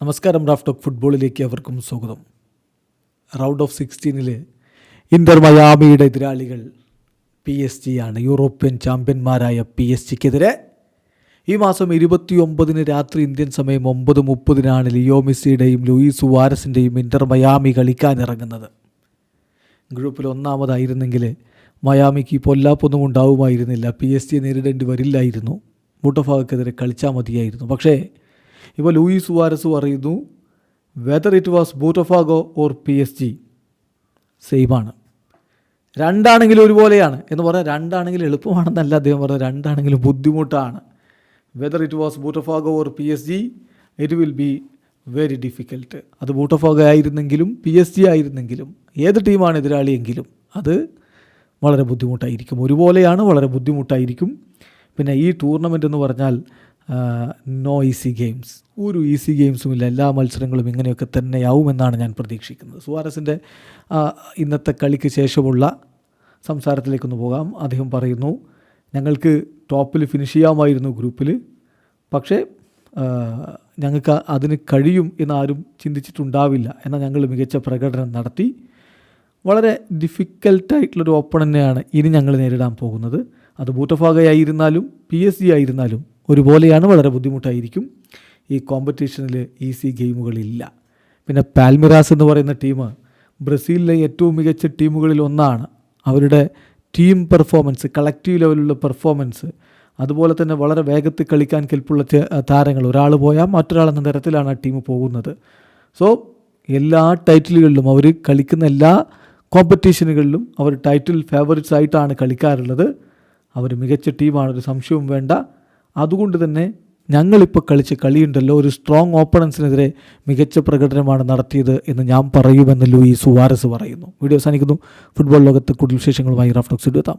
നമസ്കാരം. Raf talk ഫുട്ബോളിലേക്ക് അവർക്കും സ്വാഗതം. റൗണ്ട് ഓഫ് 16 ഇന്റർ മയാമിയുടെ എതിരാളികൾ PSG ആണ്. യൂറോപ്യൻ ചാമ്പ്യന്മാരായ PSG-ക്കെതിരെ ഈ മാസം 29 രാത്രി ഇന്ത്യൻ സമയം 9:30 ലിയോ മെസ്സിയുടെയും ലൂയിസ് സുവാരസിൻ്റെയും ഇന്റർ മയാമി കളിക്കാനിറങ്ങുന്നത്. ഗ്രൂപ്പിൽ ഒന്നാമതായിരുന്നെങ്കിൽ മയാമിക്ക് പൊല്ലാപ്പൊന്നും ഉണ്ടാവുമായിരുന്നില്ല. PSG നേരിടേണ്ടി വരില്ലായിരുന്നു. ബൂട്ടഫാഗക്കെതിരെ കളിച്ചാൽ മതിയായിരുന്നു. പക്ഷേ ഇപ്പോൾ ലൂയിസ് സുവാരസ് പറയുന്നു, whether it was Botafogo or PSG സെയിമാണ്. രണ്ടാണെങ്കിലും ഒരുപോലെയാണ് എന്ന് പറഞ്ഞാൽ രണ്ടാണെങ്കിലും എളുപ്പമാണെന്നല്ല അദ്ദേഹം പറഞ്ഞത്, രണ്ടാണെങ്കിലും ബുദ്ധിമുട്ടാണ്. Whether it was Botafogo or PSG it will be very difficult. അത് ബൂട്ടഫാഗോ ആയിരുന്നെങ്കിലും PSG ആയിരുന്നെങ്കിലും ഏത് ടീമാണ് എതിരാളിയെങ്കിലും അത് വളരെ ബുദ്ധിമുട്ടായിരിക്കും. ഒരുപോലെയാണ്, വളരെ ബുദ്ധിമുട്ടായിരിക്കും. പിന്നെ ഈ ടൂർണമെൻ്റ് എന്ന് പറഞ്ഞാൽ നോ ഈസി ഗെയിംസ്, ഒരു ഈസി ഗെയിംസുമില്ല. എല്ലാ മത്സരങ്ങളും ഇങ്ങനെയൊക്കെ തന്നെയാവുമെന്നാണ് ഞാൻ പ്രതീക്ഷിക്കുന്നത്. സുവാരസിൻ്റെ ഇന്നത്തെ കളിക്ക് ശേഷമുള്ള സംസാരത്തിലേക്കൊന്ന് പോകാം. അദ്ദേഹം പറയുന്നു, ഞങ്ങൾക്ക് ടോപ്പിൽ ഫിനിഷ് ചെയ്യാമായിരുന്നു ഗ്രൂപ്പിൽ, പക്ഷേ ഞങ്ങൾക്ക് അതിന് കഴിയും എന്നാരും ചിന്തിച്ചിട്ടുണ്ടാവില്ല. എന്നാൽ ഞങ്ങൾ മികച്ച പ്രകടനം നടത്തി. വളരെ ഡിഫിക്കൽട്ടായിട്ടുള്ളൊരു ഓപ്പണൻ്റെയാണ് ഇനി ഞങ്ങൾ നേരിടാൻ പോകുന്നത്. അത് ബൂട്ടഫാഗയായിരുന്നാലും PSG ആയിരുന്നാലും ഒരുപോലെയാണ്, വളരെ ബുദ്ധിമുട്ടായിരിക്കും. ഈ കോമ്പറ്റീഷനിൽ ഈസി ഗെയിമുകളില്ല. പിന്നെ പാൽമിറാസ് എന്ന് പറയുന്ന ടീം ബ്രസീലിലെ ഏറ്റവും മികച്ച ടീമുകളിൽ ഒന്നാണ്. അവരുടെ ടീം പെർഫോമൻസ്, കളക്റ്റീവ് ലെവലിലുള്ള പെർഫോമൻസ്, അതുപോലെ തന്നെ വളരെ വേഗത്തിൽ കളിക്കാൻ കെൽപ്പുള്ള താരങ്ങൾ, ഒരാൾ പോയാൽ മറ്റൊരാളെന്ന തരത്തിലാണ് ആ ടീം പോകുന്നത്. സോ എല്ലാ ടൈറ്റിലുകളിലും അവർ കളിക്കുന്ന എല്ലാ കോമ്പറ്റീഷനുകളിലും അവർ ടൈറ്റിൽ ഫേവറിറ്റ്സ് ആയിട്ടാണ് കളിക്കാറുള്ളത്. അവർ മികച്ച ടീമാണ്, ഒരു സംശയവും വേണ്ട. അതുകൊണ്ട് തന്നെ ഞങ്ങളിപ്പോൾ കളിച്ച കളിയുണ്ടല്ലോ, ഒരു സ്ട്രോങ് ഓപ്പണൻസിനെതിരെ മികച്ച പ്രകടനമാണ് നടത്തിയത് എന്ന് ഞാൻ പറയുമെന്ന് ലൂയിസ് സുവാരസ് പറയുന്നു. വീഡിയോ അവസാനിക്കുന്നു. ഫുട്ബോൾ ലോകത്ത് കൂടുതൽ വിശേഷങ്ങളുമായി റാഫ് ടോക്സ് എത്താം.